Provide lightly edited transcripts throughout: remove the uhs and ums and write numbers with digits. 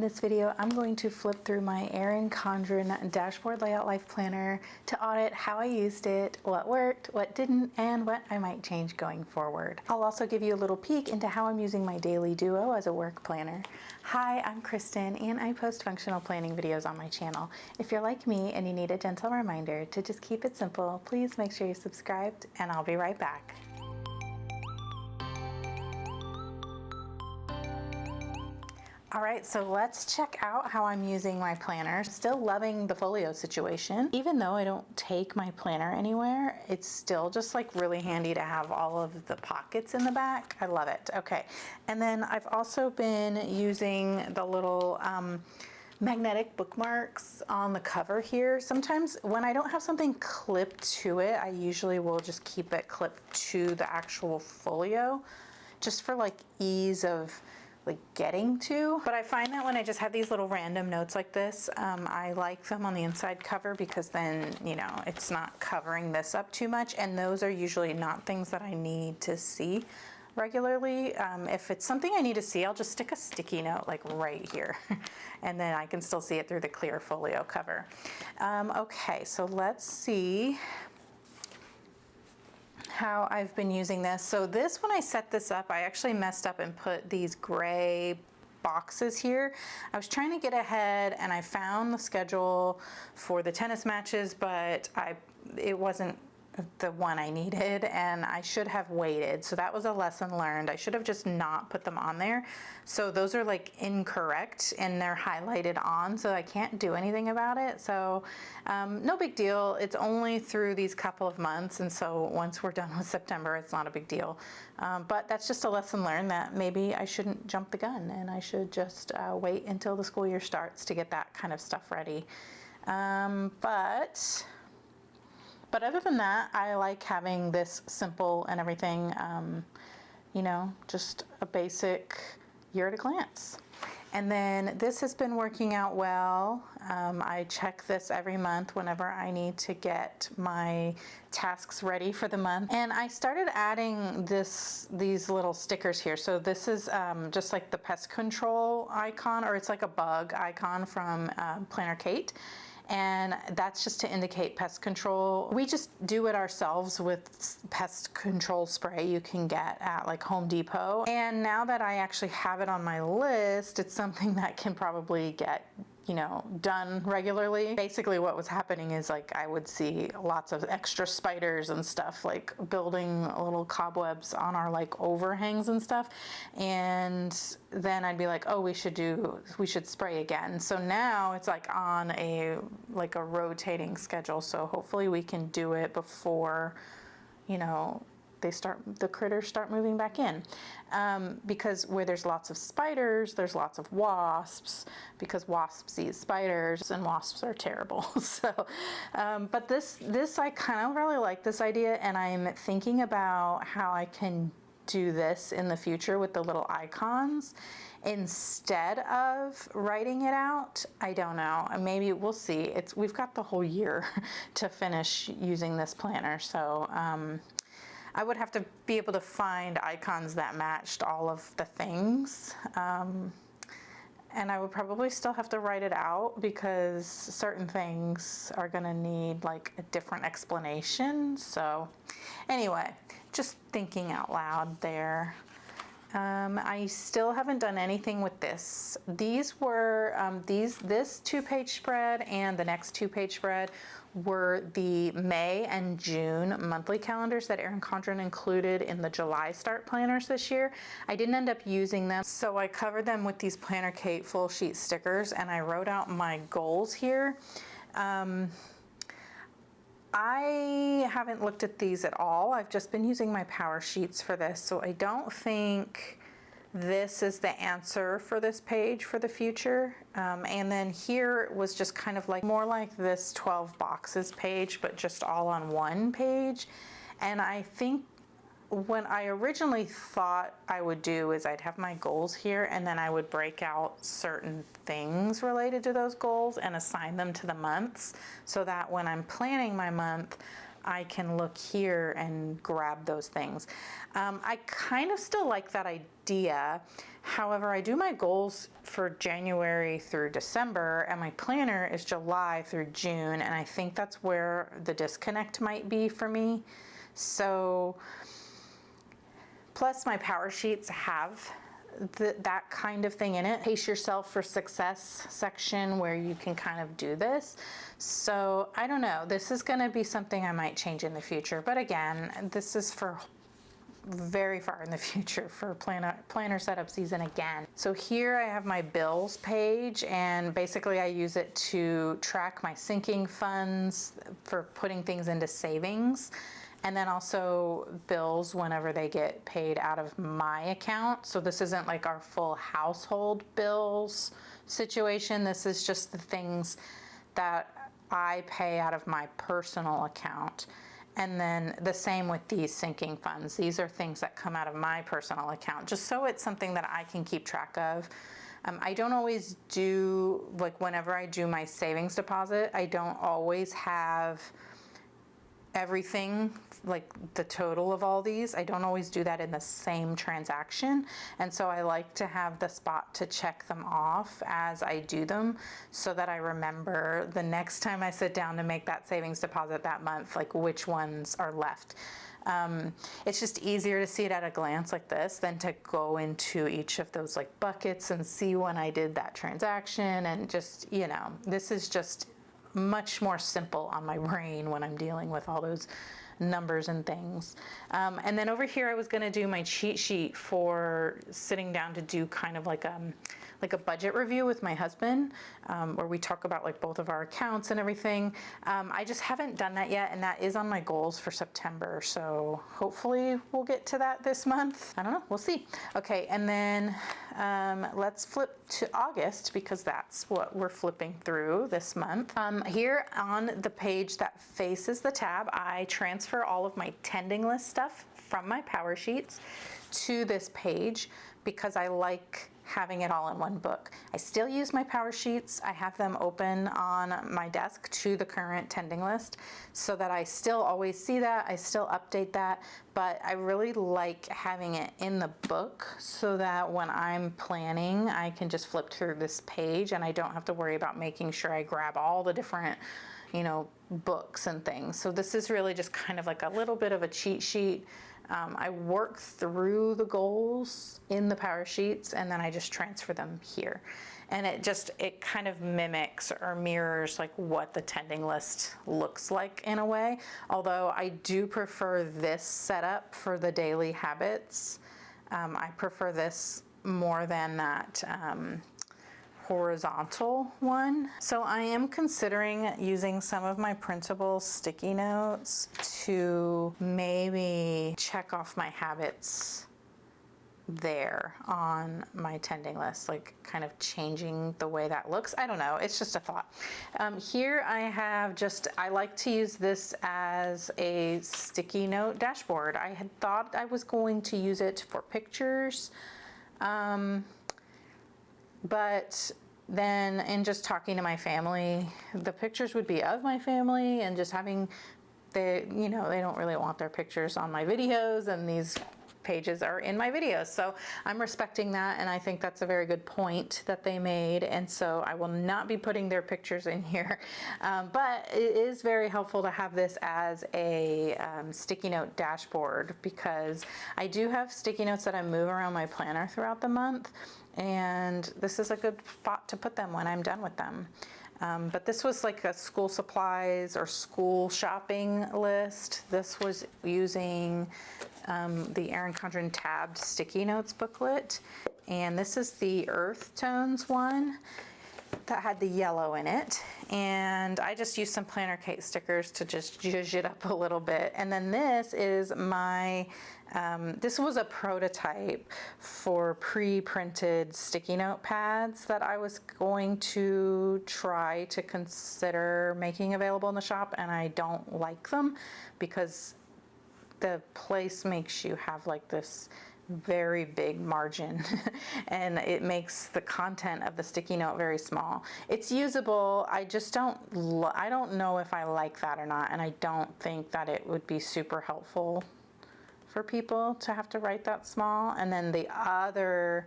this video, I'm going to flip through my Erin Condren Dashboard Life Planner to audit how I used it, what worked, what didn't, and what I might change going forward. I'll also give you a little peek into how I'm using my daily duo as a work planner. Hi, I'm Kristen, and I post functional planning videos on my channel. If you're like me and you need a gentle reminder to just keep it simple, please make sure you're subscribed, and I'll be right back. All right, so let's check out how I'm using my planner. Still loving the folio situation. Even though I don't take my planner anywhere, it's still just like really handy to have all of the pockets in the back. I love it. Okay, and then I've also been using the little magnetic bookmarks on the cover here. Sometimes when I don't have something clipped to it, I usually will just keep it clipped to the actual folio, just for like ease of like getting to. But I find that when I just have these little random notes like this, I like them on the inside cover because then, you know, it's not covering this up too much, and those are usually not things that I need to see regularly. If it's something I need to see, I'll just stick a sticky note like right here and then I can still see it through the clear folio cover. Okay, so let's see how I've been using this. So this, when I set this up, I actually messed up and put these gray boxes here. I was trying to get ahead and I found the schedule for the tennis matches, but it wasn't the one I needed, and I should have waited. So that was a lesson learned. I should have just not put them on there. So those are like incorrect and they're highlighted on, so I can't do anything about it. So no big deal. It's only through these couple of months, and so once we're done with September, it's not a big deal. But that's just a lesson learned that maybe I shouldn't jump the gun and I should just wait until the school year starts to get that kind of stuff ready. But other than that, I like having this simple and everything, you know, just a basic year at a glance. And then this has been working out well. I check this every month whenever I need to get my tasks ready for the month. And I started adding these little stickers here. So this is just like the pest control icon, or it's like a bug icon from Planner Kate. And that's just to indicate pest control. We just do it ourselves with pest control spray you can get at like Home Depot. And now that I actually have it on my list, it's something that can probably get, you know, done regularly. Basically what was happening is like I would see lots of extra spiders and stuff, like building little cobwebs on our like overhangs and stuff, and then I'd be like, oh, we should spray again. So now it's like on a rotating schedule, so hopefully we can do it before, you know, the critters start moving back in, because where there's lots of spiders, there's lots of wasps, because wasps eat spiders and wasps are terrible. So, but this I kind of really like this idea, and I'm thinking about how I can do this in the future with the little icons instead of writing it out. I don't know, maybe we'll see. We've got the whole year to finish using this planner, so I would have to be able to find icons that matched all of the things. And I would probably still have to write it out because certain things are gonna need like a different explanation. So anyway, just thinking out loud there. I still haven't done anything with this. These were, this 2-page spread and the next 2-page spread were the May and June monthly calendars that Erin Condren included in the July start planners this year. I didn't end up using them, so I covered them with these Planner Kate full sheet stickers, and I wrote out my goals here. I haven't looked at these at all. I've just been using my power sheets for this, so I don't think this is the answer for this page for the future. And then here was just kind of like more like this 12 boxes page, but just all on one page. And I think what I originally thought I would do is I'd have my goals here, and then I would break out certain things related to those goals and assign them to the months, so that when I'm planning my month, I can look here and grab those things. I kind of still like that idea However, I do my goals for January through December, and my planner is July through June, and I think that's where the disconnect might be for me. So, plus my power sheets have that kind of thing in it. Pace yourself for success section where you can kind of do this. So I don't know, this is going to be something I might change in the future. But again, this is for very far in the future for planner setup season again. So here I have my bills page, and basically I use it to track my sinking funds for putting things into savings. And then also bills whenever they get paid out of my account. So this isn't like our full household bills situation. This is just the things that I pay out of my personal account. And then the same with these sinking funds. These are things that come out of my personal account, just so it's something that I can keep track of. I don't always do, like whenever I do my savings deposit, I don't always have everything, like the total of all these. I don't always do that in the same transaction. And so I like to have the spot to check them off as I do them, so that I remember the next time I sit down to make that savings deposit that month, like which ones are left. It's just easier to see it at a glance like this than to go into each of those like buckets and see when I did that transaction. And just, you know, this is just much more simple on my brain when I'm dealing with all those numbers and things. And then over here I was going to do my cheat sheet for sitting down to do kind of like a budget review with my husband, where we talk about like both of our accounts and everything. I just haven't done that yet, and that is on my goals for September. So hopefully we'll get to that this month. I don't know, we'll see. Okay, and then let's flip to August, because that's what we're flipping through this month. Here on the page that faces the tab, I transfer all of my tending list stuff from my power sheets to this page because I like having it all in one book. I still use my power sheets. I have them open on my desk to the current tending list so that I still always see that. I still update that, but I really like having it in the book so that when I'm planning, I can just flip through this page and I don't have to worry about making sure I grab all the different, you know, books and things. So this is really just kind of like a little bit of a cheat sheet. I work through the goals in the power sheets and then I just transfer them here. And it kind of mimics or mirrors like what the tending list looks like in a way. Although I do prefer this setup for the daily habits. I prefer this more than that horizontal one. So I am considering using some of my printable sticky notes to maybe check off my habits there on my tending list, like kind of changing the way that looks. I don't know, it's just a thought. Here I have I like to use this as a sticky note dashboard. I had thought I was going to use it for pictures, but then in just talking to my family, the pictures would be of my family and just having they don't really want their pictures on my videos, and these pages are in my videos. So I'm respecting that, and I think that's a very good point that they made, and so I will not be putting their pictures in here. But it is very helpful to have this as a sticky note dashboard, because I do have sticky notes that I move around my planner throughout the month, and this is a good spot to put them when I'm done with them. But this was like a school supplies or school shopping list. This was using the Erin Condren tabbed sticky notes booklet. And this is the earth tones one that had the yellow in it. And I just used some planner cake stickers to just zhuzh it up a little bit. And then this is my, this was a prototype for pre-printed sticky note pads that I was going to try to consider making available in the shop, and I don't like them because the place makes you have like this very big margin and it makes the content of the sticky note very small. It's usable. I just I don't know if I like that or not, and I don't think that it would be super helpful for people to have to write that small. And then the other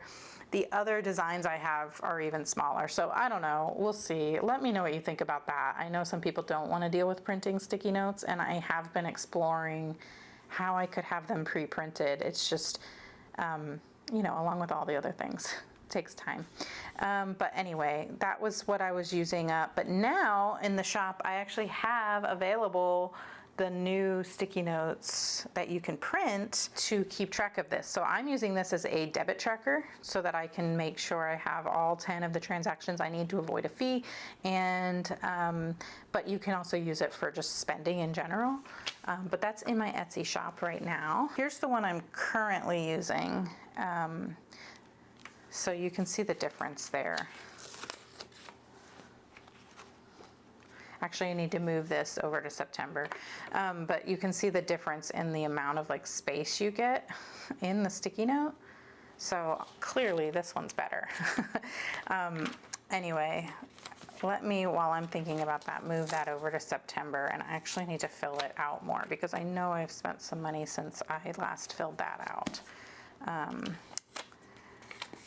The other designs I have are even smaller. So I don't know, we'll see. Let me know what you think about that. I know some people don't want to deal with printing sticky notes, and I have been exploring how I could have them pre-printed. It's just, you know, along with all the other things, it takes time. But anyway, that was what I was using up. But now in the shop, I actually have available the new sticky notes that you can print to keep track of this. So I'm using this as a debit tracker so that I can make sure I have all 10 of the transactions I need to avoid a fee. And, but you can also use it for just spending in general. But that's in my Etsy shop right now. Here's the one I'm currently using. So you can see the difference there. Actually, I need to move this over to September, but you can see the difference in the amount of like space you get in the sticky note. So clearly this one's better. Anyway, let me, while I'm thinking about that, move that over to September, and I actually need to fill it out more because I know I've spent some money since I last filled that out.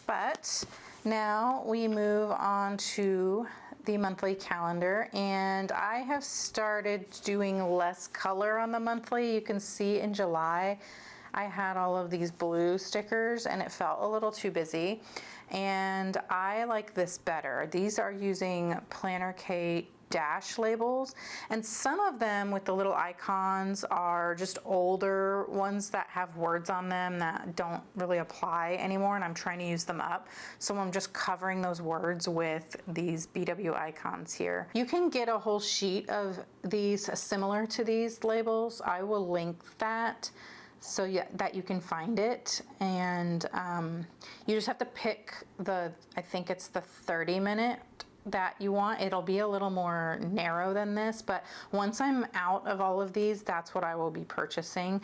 But now we move on to the monthly calendar, and I have started doing less color on the monthly. You can see in July I had all of these blue stickers and it felt a little too busy, and I like this better. These are using Planner Kate dash labels, and some of them with the little icons are just older ones that have words on them that don't really apply anymore, and I'm trying to use them up. So I'm just covering those words with these BW icons here. You can get a whole sheet of these similar to these labels. I will link that so that you can find it, and you just have to pick the, I think it's the 30-minute that you want. It'll be a little more narrow than this, but once I'm out of all of these, that's what I will be purchasing,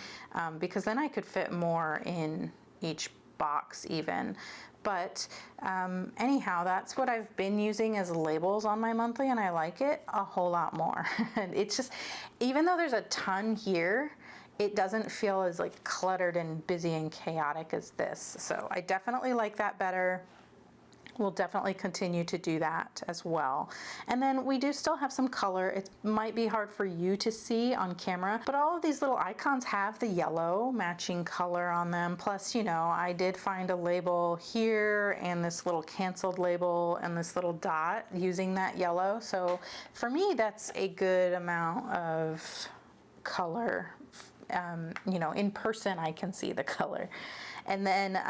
because then I could fit more in each box even. But anyhow, that's what I've been using as labels on my monthly, and I like it a whole lot more. And it's just, even though there's a ton here, it doesn't feel as like cluttered and busy and chaotic as this. So I definitely like that better. We'll definitely continue to do that as well. And then we do still have some color. It might be hard for you to see on camera, but all of these little icons have the yellow matching color on them. Plus, you know, I did find a label here and this little canceled label and this little dot using that yellow. So for me, that's a good amount of color. You know, in person, I can see the color. And then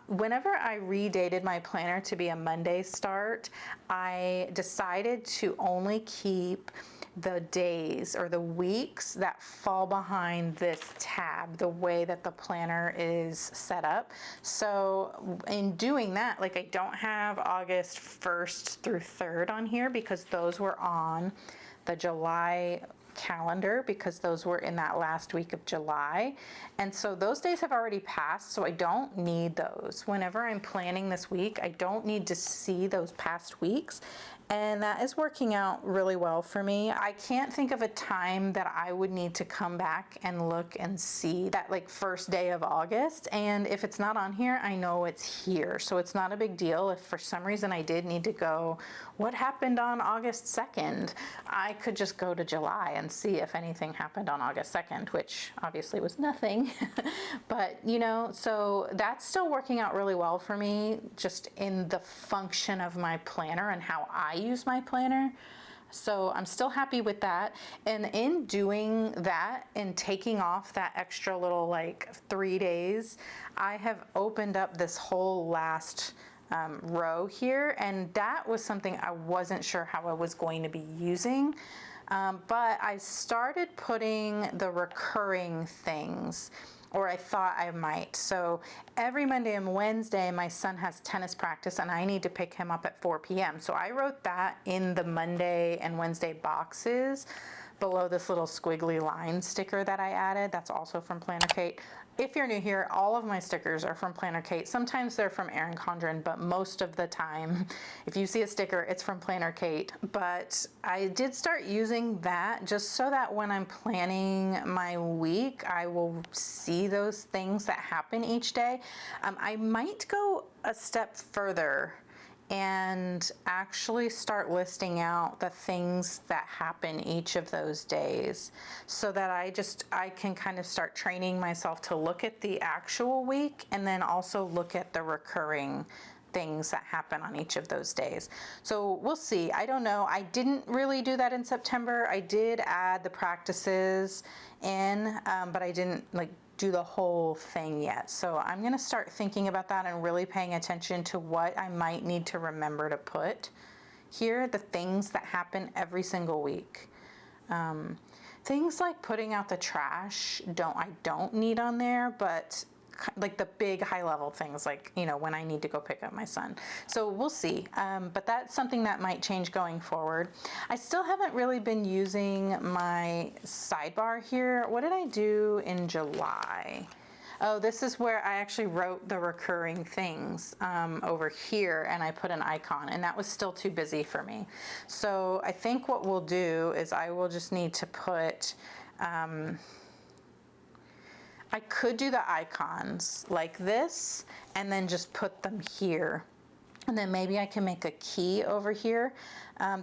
whenever I redated my planner to be a Monday start, I decided to only keep the days or the weeks that fall behind this tab, the way that the planner is set up. So in doing that, like I don't have August 1st through 3rd on here because those were on the July calendar, because those were in that last week of July. And so those days have already passed, so I don't need those. Whenever I'm planning this week, I don't need to see those past weeks. And that is working out really well for me. I can't think of a time that I would need to come back and look and see that like first day of August. And if it's not on here, I know it's here. So it's not a big deal. If for some reason I did need to go, what happened on August 2nd? I could just go to July and see if anything happened on August 2nd, which obviously was nothing. But you know, so that's still working out really well for me, just in the function of my planner and how I use my planner. So I'm still happy with that. And in doing that and taking off that extra little like 3 days, I have opened up this whole last row here, and that was something I wasn't sure how I was going to be using. But I started putting the recurring things, or I thought I might. So every Monday and Wednesday, my son has tennis practice and I need to pick him up at 4 p.m. So I wrote that in the Monday and Wednesday boxes below this little squiggly line sticker that I added. That's also from Planner Kate. If you're new here, all of my stickers are from Planner Kate. Sometimes they're from Erin Condren, but most of the time, if you see a sticker, it's from Planner Kate. But I did start using that just so that when I'm planning my week, I will see those things that happen each day. I might go a step further and actually start listing out the things that happen each of those days so that I can kind of start training myself to look at the actual week and then also look at the recurring things that happen on each of those days. So we'll see. I don't know. I didn't really do that in September. I did add the practices in, but I didn't do the whole thing yet. So I'm going to start thinking about that and really paying attention to what I might need to remember to put here, the things that happen every single week. Things like putting out the trash, I don't need on there, but like the big high level things, like, when I need to go pick up my son. So we'll see. But that's something that might change going forward. I still haven't really been using my sidebar here. What did I do in July? Oh, this is where I actually wrote the recurring things over here, and I put an icon, and that was still too busy for me. So I think what we'll do is I will just need to put, I could do the icons like this and then just put them here. And then maybe I can make a key over here.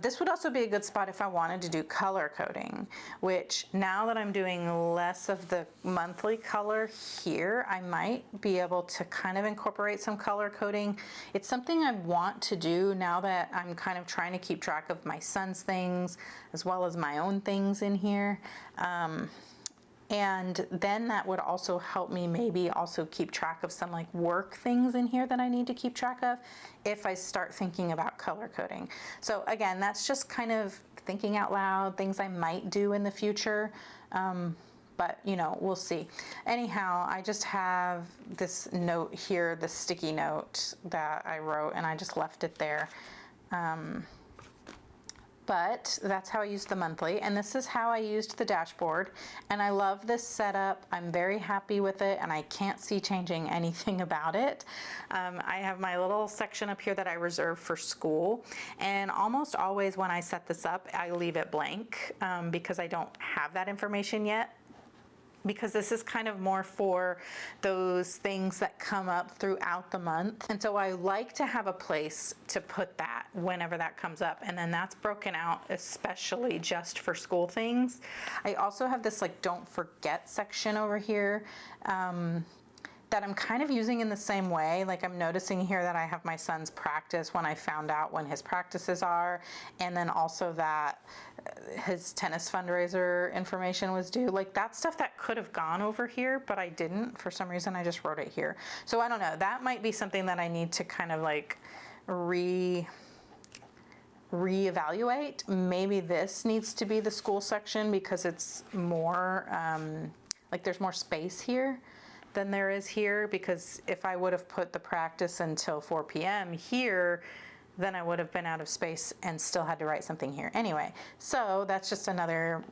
This would also be a good spot if I wanted to do color coding, which now that I'm doing less of the monthly color here, I might be able to kind of incorporate some color coding. It's something I want to do now that I'm kind of trying to keep track of my son's things as well as my own things in here. And then that would also help me maybe also keep track of some work things in here that I need to keep track of if I start thinking about color coding. So again, that's just kind of thinking out loud, things I might do in the future. But we'll see. Anyhow, I just have this note here, the sticky note that I wrote, and I just left it there. But that's how I used the monthly, and this is how I used the dashboard, and I love this setup. I'm very happy with it, and I can't see changing anything about it. I have my little section up here that I reserve for school, and almost always when I set this up, I leave it blank because I don't have that information yet, because this is kind of more for those things that come up throughout the month. And so I like to have a place to put that whenever that comes up. And then that's broken out especially just for school things. I also have this don't forget section over here that I'm kind of using in the same way. I'm noticing here that I have my son's practice when I found out when his practices are, and then also that his tennis fundraiser information was due. That stuff that could have gone over here, but I didn't. For some reason, I just wrote it here. So I don't know. That might be something that I need to kind of reevaluate. Maybe this needs to be the school section because it's more, there's more space here than there is here, because if I would have put the practice until 4 p.m. here, then I would have been out of space and still had to write something here. Anyway, so that's just another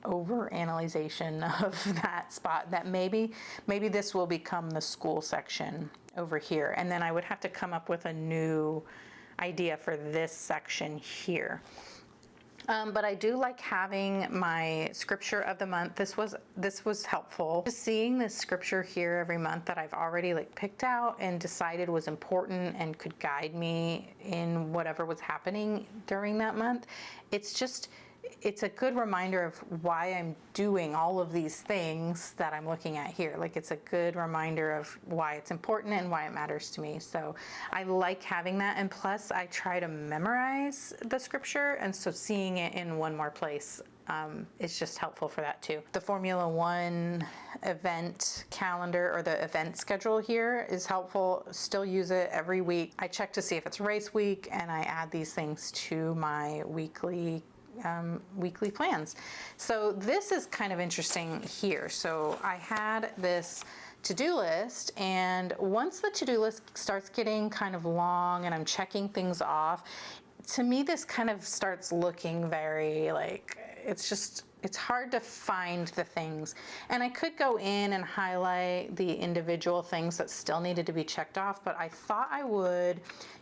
over-analyzation of that spot, that maybe this will become the school section over here. And then I would have to come up with a new idea for this section here. But I do like having my scripture of the month. This was helpful. Just seeing this scripture here every month that I've already picked out and decided was important and could guide me in whatever was happening during that month. It's a good reminder of why I'm doing all of these things that I'm looking at here. It's a good reminder of why it's important and why it matters to me. So I like having that. And plus I try to memorize the scripture. And so seeing it in one more place is just helpful for that too. The Formula One event calendar, or the event schedule here, is helpful. Still use it every week. I check to see if it's race week, and I add these things to my weekly plans. So this is kind of interesting here. So I had this to-do list, and once the to-do list starts getting kind of long and I'm checking things off, to me this kind of starts looking very it's just it's hard to find the things. And I could go in and highlight the individual things that still needed to be checked off, but I thought I would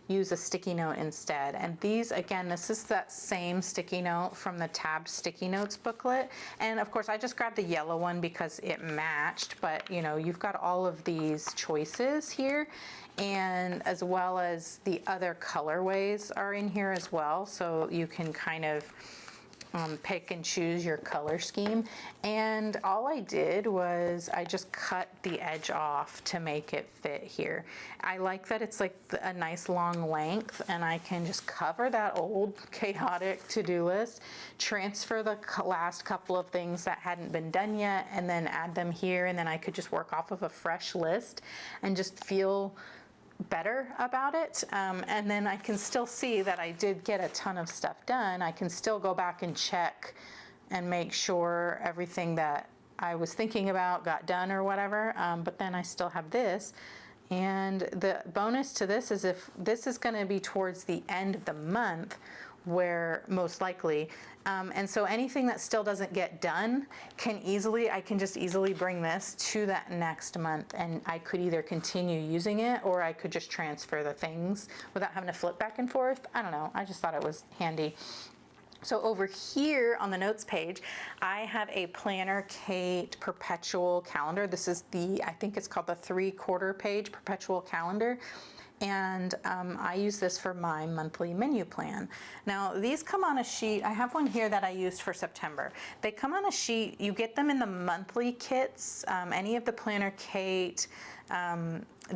use a sticky note instead. And these, again, this is that same sticky note from the tabbed sticky notes booklet. And of course I just grabbed the yellow one because it matched, but you know, you've got all of these choices here, and as well as the other colorways are in here as well. So you can kind of pick and choose your color scheme. And all I did was I just cut the edge off to make it fit here. I like that it's like a nice long length, and I can just cover that old chaotic to-do list, transfer the last couple of things that hadn't been done yet, and then add them here, and then I could just work off of a fresh list and just feel better about it. And then I can still see that I did get a ton of stuff done. I can still go back and check and make sure everything that I was thinking about got done or whatever. But then I still have this. And the bonus to this is if this is going to be towards the end of the month, where most likely, and so anything that still doesn't get done I can just easily bring this to that next month, and I could either continue using it or I could just transfer the things without having to flip back and forth. I don't know, I just thought it was handy. So over here on the notes page, I have a Planner Kate perpetual calendar. This is I think it's called the 3/4 page perpetual calendar. And I use this for my monthly menu plan. Now these come on a sheet. I have one here that I used for September. They come on a sheet. You get them in the monthly kits. Any of the Planner Kate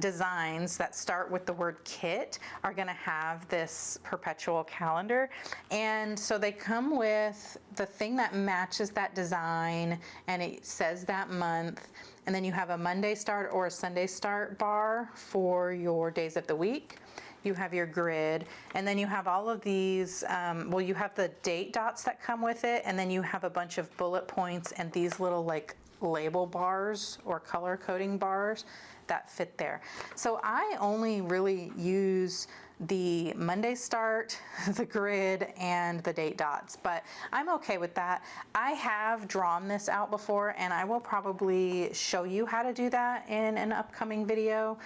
designs that start with the word kit are going to have this perpetual calendar. And so they come with the thing that matches that design, and it says that month. And then you have a Monday start or a Sunday start bar for your days of the week. You have your grid, and then you have all of these, you have the date dots that come with it, and then you have a bunch of bullet points and these little like label bars or color coding bars that fit there. So I only really use the Monday start, the grid, and the date dots, but I'm okay with that. I have drawn this out before, and I will probably show you how to do that in an upcoming video.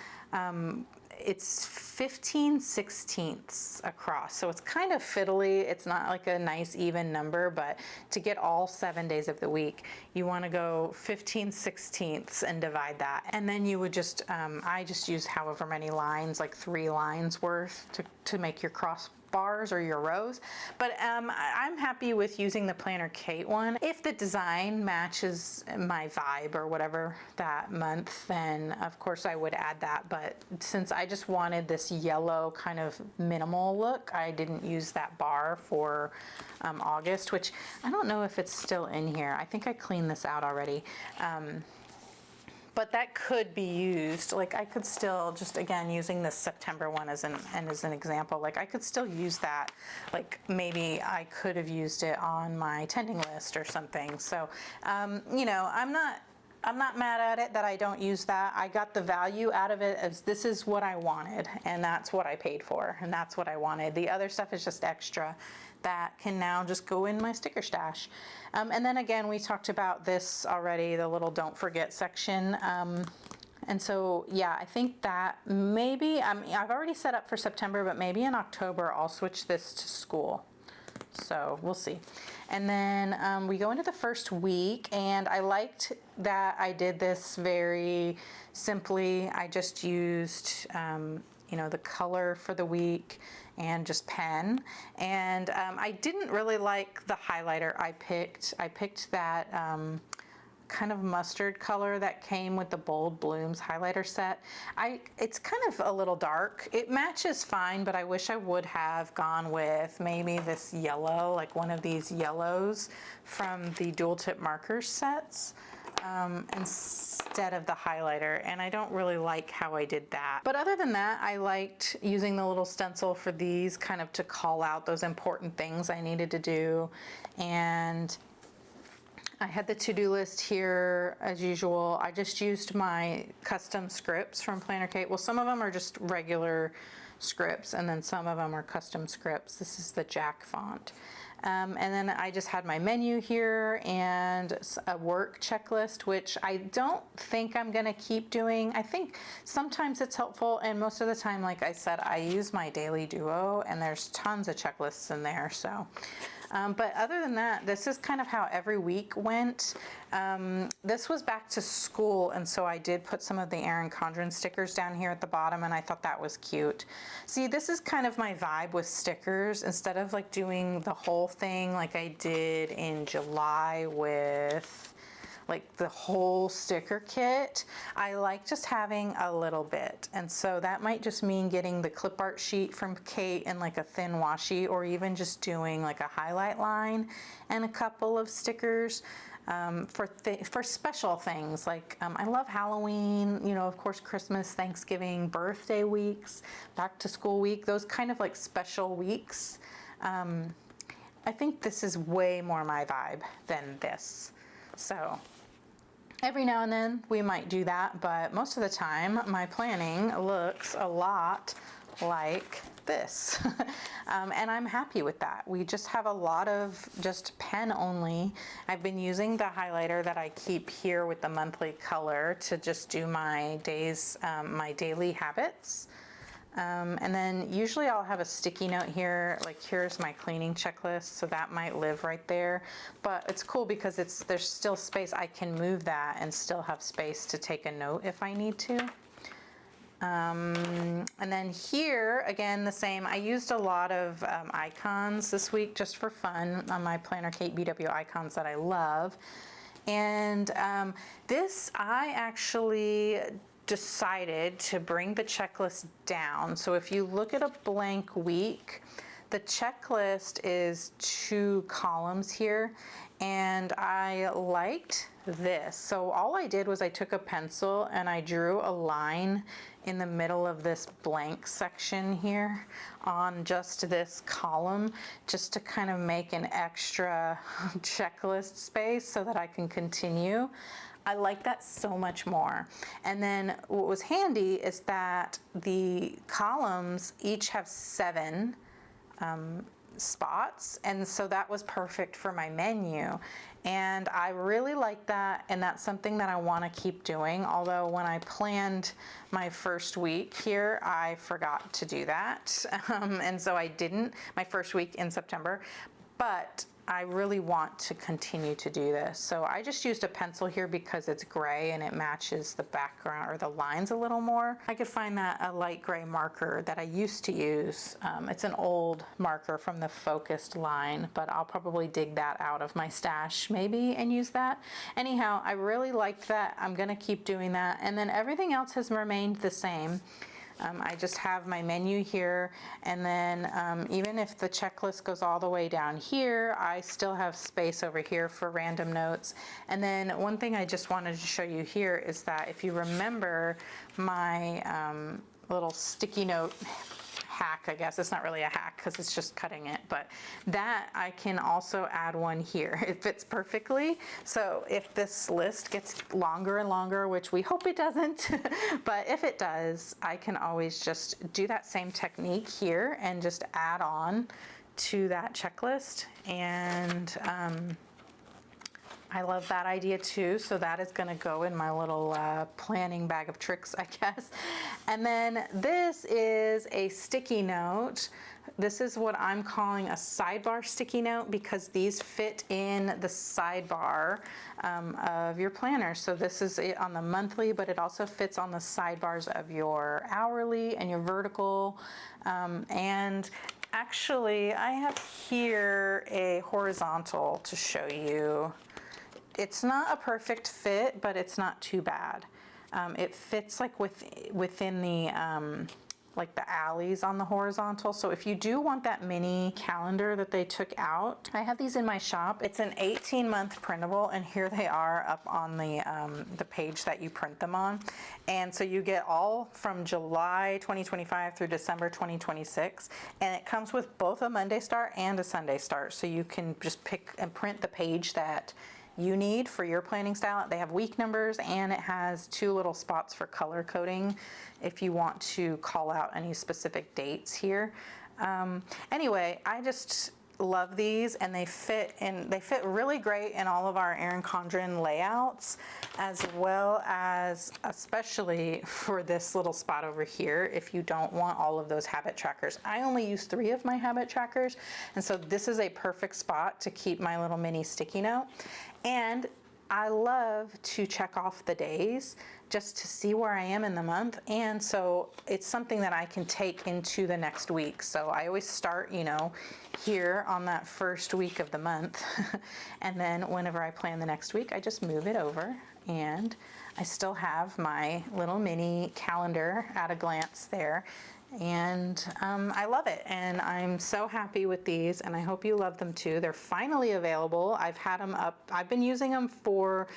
It's 15/16 across, so it's kind of fiddly. It's not like a nice even number, but to get all 7 days of the week, you want to go 15/16 and divide that. And then you would just, I just use however many lines, like 3 lines worth to make your cross bars or your rows. But I'm happy with using the Planner Kate one. If the design matches my vibe or whatever that month, then of course I would add that. But since I just wanted this yellow kind of minimal look, I didn't use that bar for August, which I don't know if it's still in here. I think I cleaned this out already. But that could be used, like I could still just, again, using this September one as an example, like I could still use that, like maybe I could have used it on my tending list or something. So, you know, I'm not mad at it that I don't use that. I got the value out of it as this is what I wanted, and that's what I paid for, and that's what I wanted. The other stuff is just extra that can now just go in my sticker stash. And then again, we talked about this already, the little don't forget section. And so, yeah, I think that maybe, I've already set up for September, but maybe in October I'll switch this to school. So we'll see. And then we go into the first week, and I liked that I did this very simply. I just used, you know, the color for the week and just pen. And I didn't really like the highlighter I picked. I picked that kind of mustard color that came with the Bold Blooms highlighter set. It's kind of a little dark. It matches fine, but I wish I would have gone with maybe this yellow, like one of these yellows from the dual tip markers sets. Instead of the highlighter, and I don't really like how I did that. But other than that, I liked using the little stencil for these kind of to call out those important things I needed to do. And I had the to-do list here as usual. I just used my custom scripts from Planner Kate. Well, some of them are just regular scripts, and then some of them are custom scripts. This is the Jack font. And then I just had my menu here and a work checklist, which I don't think I'm gonna keep doing. I think sometimes it's helpful, and most of the time, like I said, I use my daily duo and there's tons of checklists in there. So, but other than that, this is kind of how every week went. This was back to school, and so I did put some of the Erin Condren stickers down here at the bottom, and I thought that was cute. See, this is kind of my vibe with stickers. Instead of like doing the whole thing like I did in July with like the whole sticker kit, I like just having a little bit. And so that might just mean getting the clip art sheet from Kate and like a thin washi, or even just doing like a highlight line and a couple of stickers for special things. Like I love Halloween, you know, of course, Christmas, Thanksgiving, birthday weeks, back to school week, those kind of like special weeks. I think this is way more my vibe than this. So every now and then we might do that, but most of the time my planning looks a lot like this. And I'm happy with that. We just have a lot of just pen only. I've been using the highlighter that I keep here with the monthly color to just do my my daily habits. And then usually I'll have a sticky note here, like here's my cleaning checklist, so that might live right there. But it's cool because there's still space. I can move that and still have space to take a note if I need to. And then here, again, the same. I used a lot of icons this week just for fun on my Planner Kate BW icons that I love. And this, I actually decided to bring the checklist down. So if you look at a blank week, the checklist is 2 columns here, and I liked this. So all I did was I took a pencil and I drew a line in the middle of this blank section here on just this column, just to kind of make an extra checklist space so that I can continue. I like that so much more. And then what was handy is that the columns each have 7 spots, and so that was perfect for my menu. And I really like that, and that's something that I want to keep doing. Although when I planned my first week here, I forgot to do that. And so I didn't, my first week in September, but I really want to continue to do this. So I just used a pencil here because it's gray and it matches the background or the lines a little more. I could find that a light gray marker that I used to use. It's an old marker from the focused line, but I'll probably dig that out of my stash maybe and use that. Anyhow, I really liked that. I'm gonna keep doing that. And then everything else has remained the same. I just have my menu here, and then even if the checklist goes all the way down here, I still have space over here for random notes. And then one thing I just wanted to show you here is that if you remember my little sticky note hack, I guess it's not really a hack because it's just cutting it, but that I can also add one here. It fits perfectly. So if this list gets longer and longer, which we hope it doesn't, but if it does, I can always just do that same technique here and just add on to that checklist. And I love that idea too. So that is going to go in my little planning bag of tricks, I guess. And then this is a sticky note. This is what I'm calling a sidebar sticky note because these fit in the sidebar of your planner. So this is it on the monthly, but it also fits on the sidebars of your hourly and your vertical. And actually, I have here a horizontal to show you. It's not a perfect fit, but it's not too bad. It fits like within the like the alleys on the horizontal. So if you do want that mini calendar that they took out, I have these in my shop. It's an 18-month printable, and here they are up on the page that you print them on. And so you get all from July 2025 through December 2026, and it comes with both a Monday start and a Sunday start. So you can just pick and print the page that you need for your planning style. They have week numbers, and it has 2 little spots for color coding if you want to call out any specific dates here. Anyway, love these, and they fit really great in all of our Erin Condren layouts, as well as especially for this little spot over here if you don't want all of those habit trackers. I only use 3 of my habit trackers, and so this is a perfect spot to keep my little mini sticky note. And I love to check off the days just to see where I am in the month, and so it's something that I can take into the next week. So I always start, you know, here on that first week of the month, and then whenever I plan the next week, I just move it over, and I still have my little mini calendar at a glance there. And I love it, and I'm so happy with these, and I hope you love them too. They're finally available. I've had them up, I've been using them for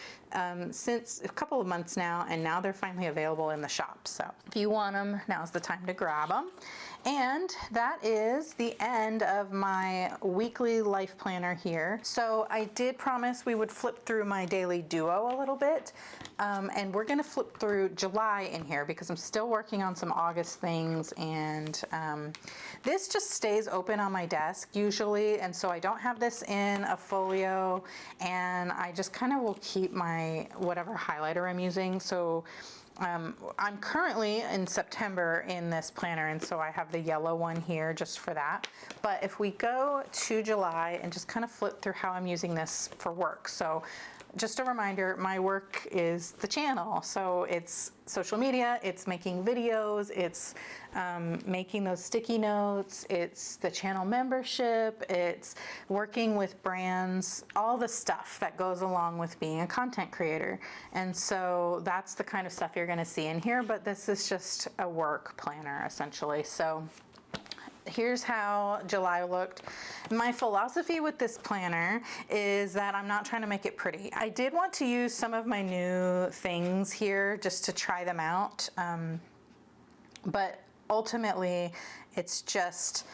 since a couple of months now, and now they're finally available in the shop. So if you want them, now's the time to grab them. And that is the end of my weekly life planner here. So I did promise we would flip through my daily duo a little bit, and we're gonna flip through July in here because I'm still working on some August things, and this just stays open on my desk usually, and so I don't have this in a folio, and I just kind of will keep my whatever highlighter I'm using. So I'm currently in September in this planner, and so I have the yellow one here just for that. But if we go to July and just kind of flip through how I'm using this for work. So just a reminder, my work is the channel. So it's social media, it's making videos, it's making those sticky notes, it's the channel membership, it's working with brands, all the stuff that goes along with being a content creator. And so that's the kind of stuff you're gonna see in here, but this is just a work planner essentially. So here's how July looked. My philosophy with this planner is that I'm not trying to make it pretty. I did want to use some of my new things here just to try them out, but ultimately it's just,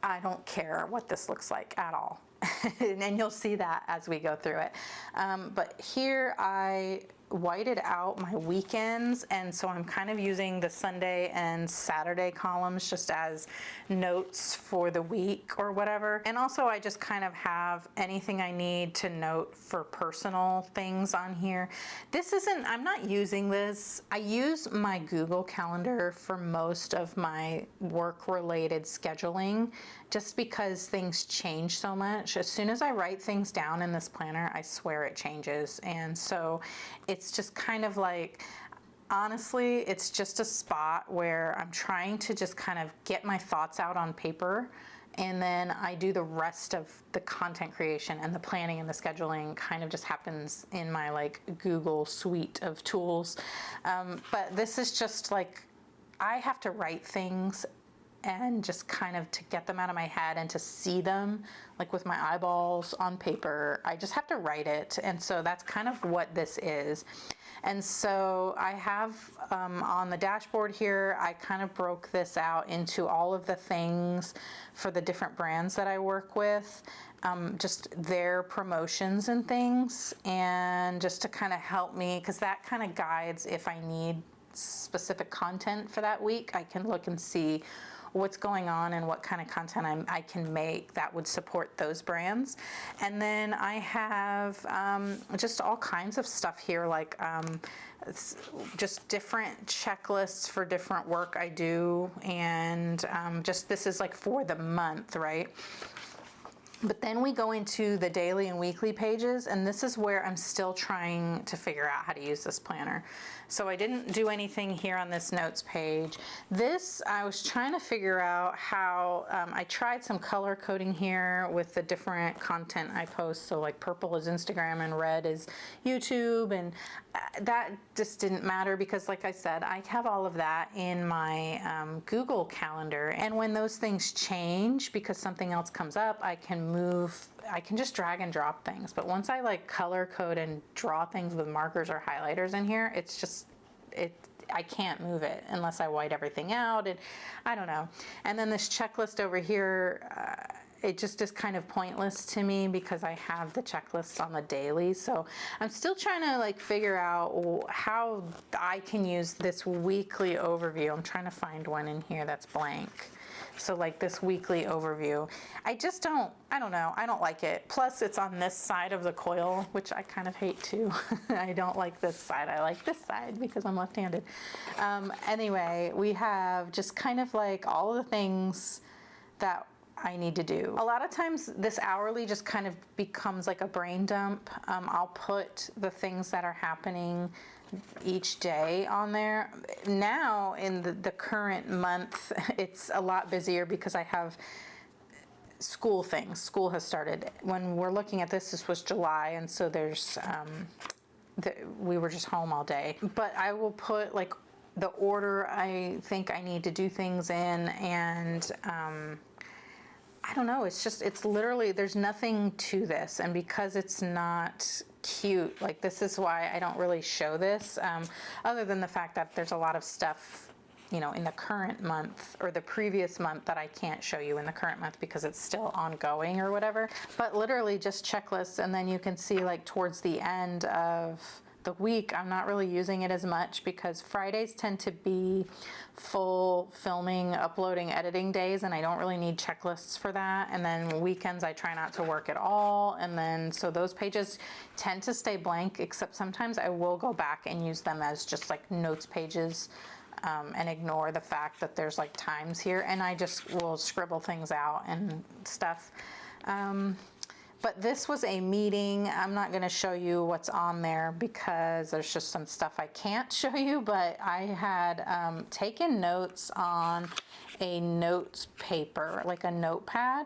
I don't care what this looks like at all. And you'll see that as we go through it. But here I whited out my weekends, and so I'm kind of using the Sunday and Saturday columns just as notes for the week or whatever. And also I just kind of have anything I need to note for personal things on here. This isn't, I'm not using this. I use my Google Calendar for most of my work-related scheduling, just because things change so much. As soon as I write things down in this planner, I swear it changes. And so it's just kind of like, honestly, it's just a spot where I'm trying to just kind of get my thoughts out on paper, and then I do the rest of the content creation, and the planning and the scheduling kind of just happens in my like Google suite of tools. But this is just like, I have to write things and just kind of to get them out of my head and to see them like with my eyeballs on paper. I just have to write it, and so that's kind of what this is. And so I have on the dashboard here, I kind of broke this out into all of the things for the different brands that I work with, just their promotions and things, and just to kind of help me, because that kind of guides if I need specific content for that week. I can look and see what's going on and what kind of content I can make that would support those brands. And then I have just all kinds of stuff here, like just different checklists for different work I do, and just this is like for the month, right? But then we go into the daily and weekly pages, and this is where I'm still trying to figure out how to use this planner. So I didn't do anything here on this notes page. This, I was trying to figure out how, I tried some color coding here with the different content I post. So like purple is Instagram and red is YouTube, and that just didn't matter because like I said, I have all of that in my Google Calendar. And when those things change because something else comes up, I can just drag and drop things. But once I like color code and draw things with markers or highlighters in here, it's just, I can't move it unless I white everything out, and I don't know. And then this checklist over here, it just is kind of pointless to me because I have the checklists on the daily. So I'm still trying to like figure out how I can use this weekly overview. I'm trying to find one in here that's blank. So like this weekly overview, I don't know, I don't like it. Plus it's on this side of the coil, which I kind of hate too. I don't like this side, I like this side because I'm left-handed. Anyway, we have just kind of like all of the things that I need to do. A lot of times this hourly just kind of becomes like a brain dump. I'll put the things that are happening each day on there. Now in the current month, it's a lot busier because I have school things. School has started. When we're looking at this was July, and so there's, we were just home all day. But I will put like the order I think I need to do things in, and I don't know, it's literally, there's nothing to this. And because it's not cute, like this is why I don't really show this, other than the fact that there's a lot of stuff, you know, in the current month or the previous month that I can't show you in the current month because it's still ongoing or whatever. But literally just checklists, and then you can see like towards the end of the week, I'm not really using it as much because Fridays tend to be full filming, uploading, editing days, and I don't really need checklists for that. And then weekends I try not to work at all, and then so those pages tend to stay blank, except sometimes I will go back and use them as just like notes pages, and ignore the fact that there's like times here, and I just will scribble things out and stuff. But this was a meeting. I'm not going to show you what's on there because there's just some stuff I can't show you, but I had taken notes on a notes paper, like a notepad,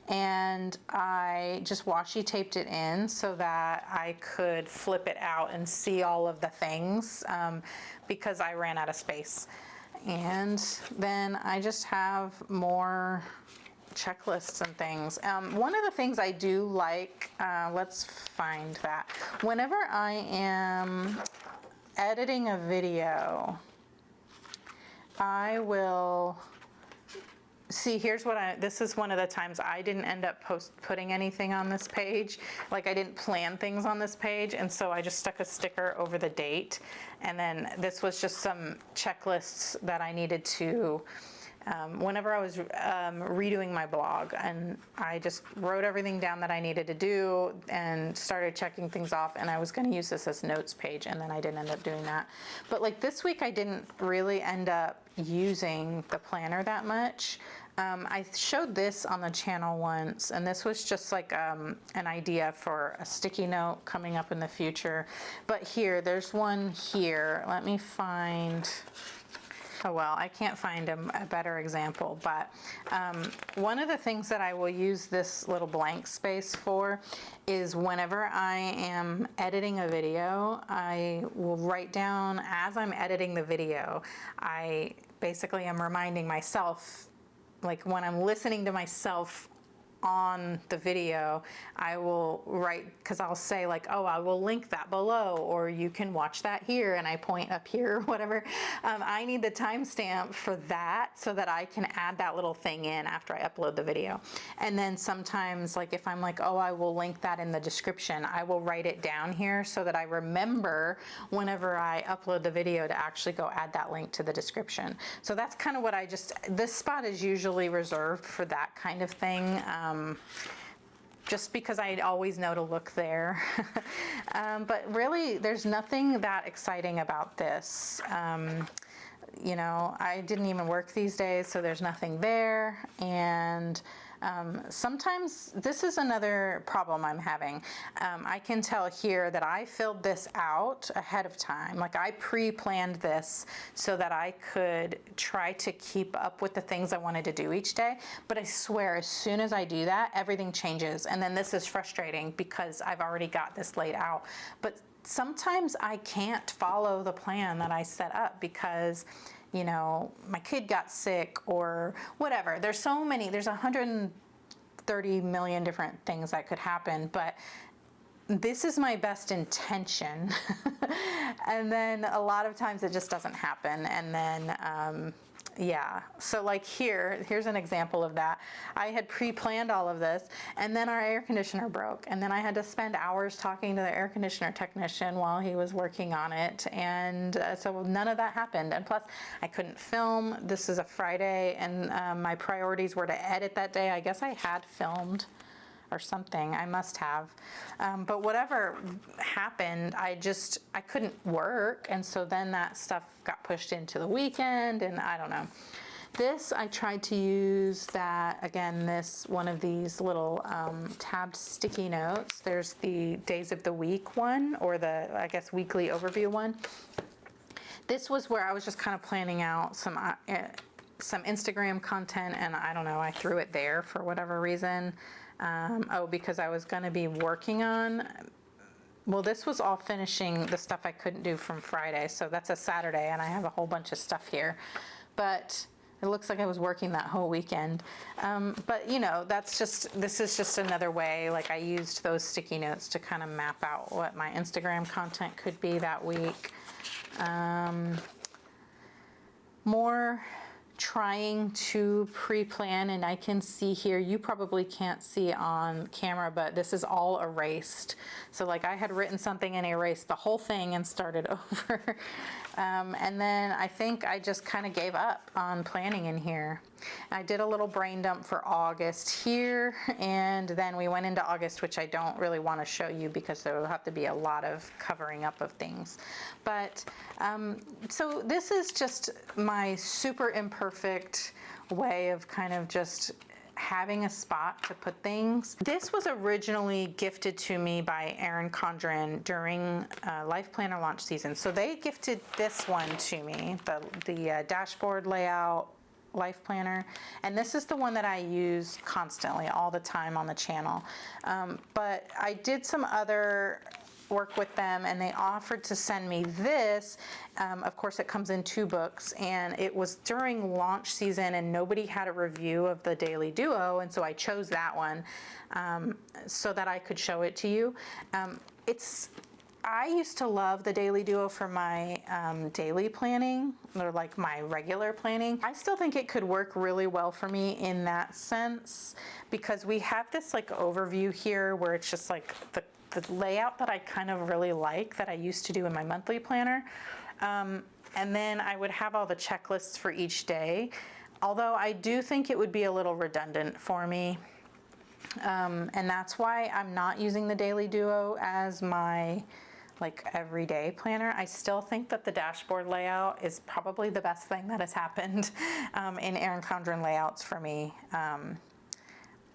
and I just washi taped it in so that I could flip it out and see all of the things, because I ran out of space. And then I just have more checklists and things. One of the things I do like, let's find that. Whenever I am editing a video, I will see, here's what this is one of the times I didn't end up putting anything on this page. Like I didn't plan things on this page, and so I just stuck a sticker over the date. And then this was just some checklists that I needed to, whenever I was redoing my blog, and I just wrote everything down that I needed to do and started checking things off, and I was going to use this as notes page, and then I didn't end up doing that. But like this week I didn't really end up using the planner that much. I showed this on the channel once, and this was just like an idea for a sticky note coming up in the future. But here, there's one here. Let me find, oh well, I can't find a better example, but one of the things that I will use this little blank space for is whenever I am editing a video, I will write down as I'm editing the video, I basically am reminding myself, like when I'm listening to myself on the video, I will write, because I'll say like, oh, I will link that below, or you can watch that here, and I point up here or whatever. I need the timestamp for that so that I can add that little thing in after I upload the video. And then sometimes, like if I'm like, oh, I will link that in the description, I will write it down here so that I remember whenever I upload the video to actually go add that link to the description. So that's kind of what this spot is usually reserved for that kind of thing. Just because I always know to look there. But really, there's nothing that exciting about this. You know, I didn't even work these days, so there's nothing there. And sometimes this is another problem I'm having. I can tell here that I filled this out ahead of time. Like I pre-planned this so that I could try to keep up with the things I wanted to do each day. But I swear, as soon as I do that, everything changes. And then this is frustrating because I've already got this laid out. But sometimes I can't follow the plan that I set up because, you know, my kid got sick or whatever. There's 130 million different things that could happen, but this is my best intention. And then a lot of times it just doesn't happen. And then, yeah. So like here's an example of that. I had pre-planned all of this, and then our air conditioner broke, and then I had to spend hours talking to the air conditioner technician while he was working on it, and so none of that happened. And plus, I couldn't film. This is a Friday, and my priorities were to edit that day. I guess I had filmed or something. I must have. But whatever happened, I couldn't work. And so then that stuff got pushed into the weekend, and I don't know. This, I tried to use that, again, one of these little tabbed sticky notes. There's the days of the week one, or the, I guess, weekly overview one. This was where I was just kind of planning out some Instagram content, and I don't know, I threw it there for whatever reason. Because I was going to be working on, well, this was all finishing the stuff I couldn't do from Friday. So that's a Saturday, and I have a whole bunch of stuff here. But it looks like I was working that whole weekend. But you know, this is just another way, like I used those sticky notes to kind of map out what my Instagram content could be that week. More trying to pre-plan, and I can see here, you probably can't see on camera, but this is all erased. So like I had written something and erased the whole thing and started over. And then I think I just kind of gave up on planning in here. I did a little brain dump for August here, and then we went into August, which I don't really want to show you because there will have to be a lot of covering up of things. But so this is just my super imperfect way of kind of just having a spot to put things. This was originally gifted to me by Erin Condren during LifePlanner launch season. So they gifted this one to me, the dashboard layout LifePlanner, and this is the one that I use constantly all the time on the channel. But I did some other work with them, and they offered to send me this. Of course, it comes in 2 books, and it was during launch season, and nobody had a review of the Daily Duo, and so I chose that one so that I could show it to you. I used to love the Daily Duo for my daily planning, or like my regular planning. I still think it could work really well for me in that sense, because we have this like overview here where it's just like the layout that I kind of really like that I used to do in my monthly planner. And then I would have all the checklists for each day, although I do think it would be a little redundant for me. And that's why I'm not using the Daily Duo as my like everyday planner. I still think that the dashboard layout is probably the best thing that has happened in Erin Condren layouts for me.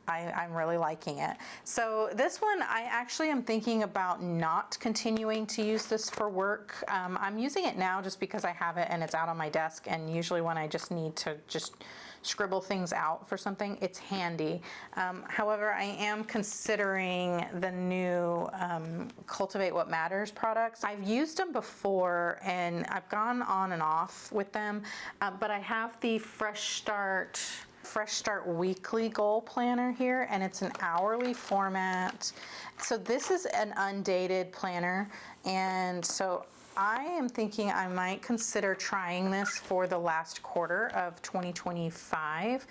I'm really liking it. So this one, I actually am thinking about not continuing to use this for work. I'm using it now just because I have it and it's out on my desk, and usually when I just need to just scribble things out for something, it's handy. However, I am considering the new Cultivate What Matters products. I've used them before and I've gone on and off with them, but I have the Fresh Start weekly goal planner here, and it's an hourly format. So this is an undated planner, and so I am thinking I might consider trying this for the last quarter of 2025.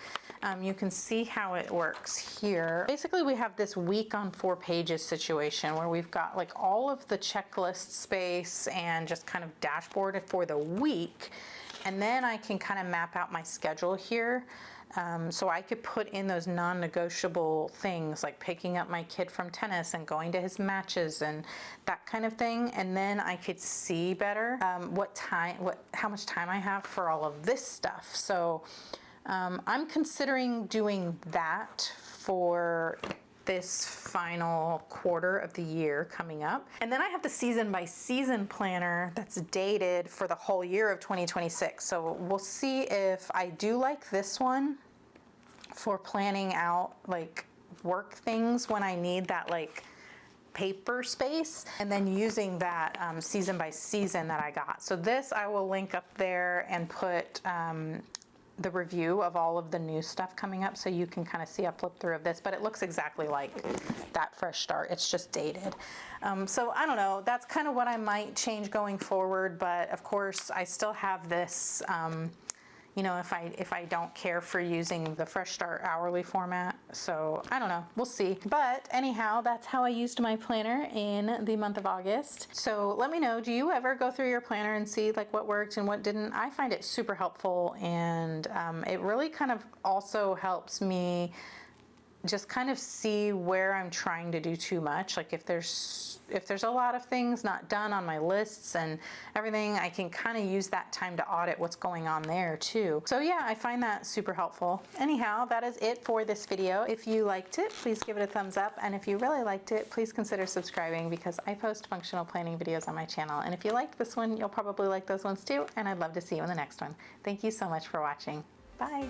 You can see how it works here. Basically, we have this week on 4 pages situation where we've got like all of the checklist space and just kind of dashboard for the week. And then I can kind of map out my schedule here. So I could put in those non-negotiable things like picking up my kid from tennis and going to his matches and that kind of thing. And then I could see better how much time I have for all of this stuff. So I'm considering doing that for this final quarter of the year coming up. And then I have the season by season planner that's dated for the whole year of 2026. So we'll see if I do like this one for planning out like work things when I need that like paper space, and then using that season by season that I got. So this I will link up there and put the review of all of the new stuff coming up, so you can kind of see a flip through of this, but it looks exactly like that Fresh Start. It's just dated. So I don't know, that's kind of what I might change going forward, but of course I still have this you know, if I don't care for using the Fresh Start hourly format. So I don't know, we'll see. But anyhow, that's how I used my planner in the month of August. So let me know, do you ever go through your planner and see like what worked and what didn't? I find it super helpful, and it really kind of also helps me just kind of see where I'm trying to do too much. Like if there's a lot of things not done on my lists and everything, I can kind of use that time to audit what's going on there too. So yeah, I find that super helpful. Anyhow, that is it for this video. If you liked it, please give it a thumbs up. And if you really liked it, please consider subscribing, because I post functional planning videos on my channel. And if you liked this one, you'll probably like those ones too. And I'd love to see you in the next one. Thank you so much for watching. Bye.